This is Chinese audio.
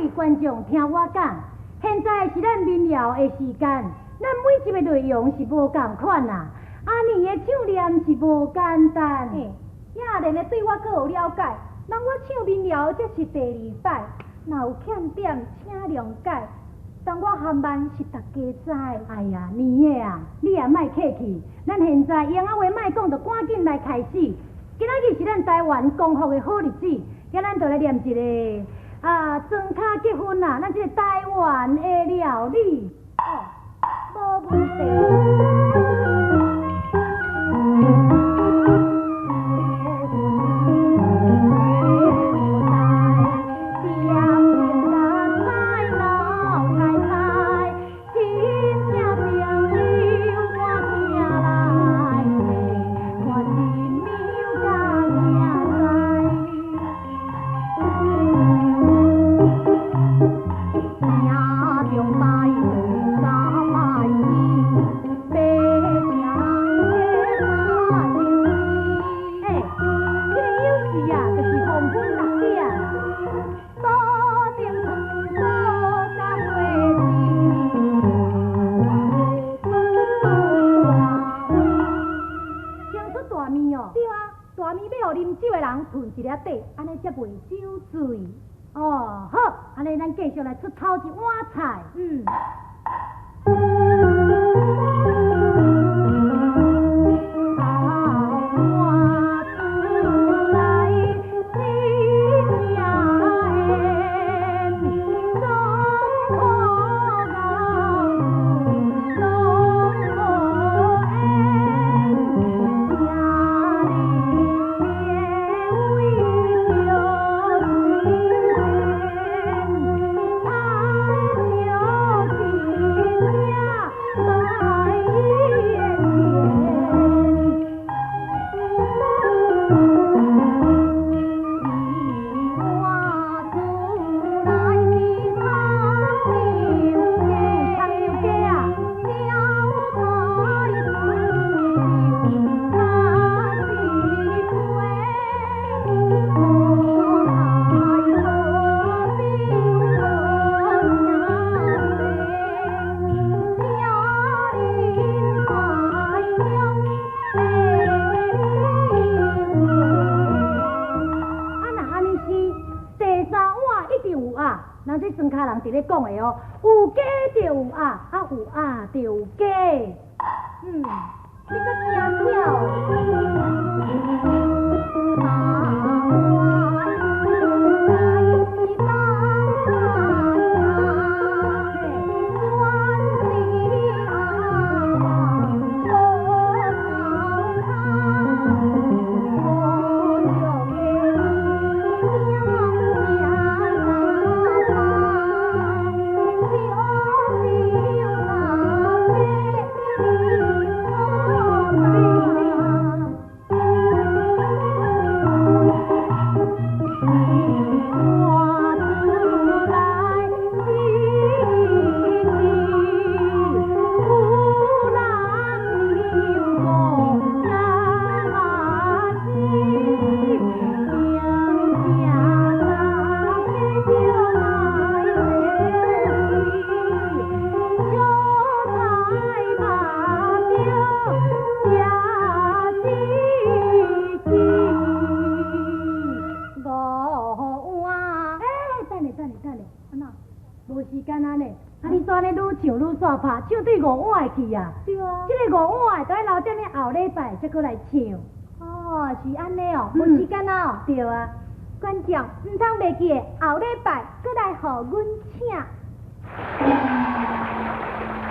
位观众听我讲，现在是咱民谣的时间，咱每集的内容是无共款啦。阿年的唱念是无简单。亚莲的对我阁有了解，人我唱民谣这是第2摆，若有欠点，请谅解。但我含慢是大家知。哎呀，年的啊，你也莫客气，咱现在闲话莫讲，就赶紧来开始。今仔日是咱台湾光复的好日子，今咱就来念一个庄卡结婚啦，咱这个台湾的料理。无问题。吞一粒底，安尼才袂酒醉。哦，好，安尼咱继续来出头一碗菜。咱这庄卡人伫咧讲的哦，有鸡就有鸭，有鸭就有鸡。你搁真巧。无时间啊呢，你煞呢愈唱愈煞拍，唱对5碗去啊！对啊，这个5碗，等留点咧后礼拜才过来唱。哦，是安尼哦，无时间啊。对啊，观众唔通袂记，后礼拜过来互阮请。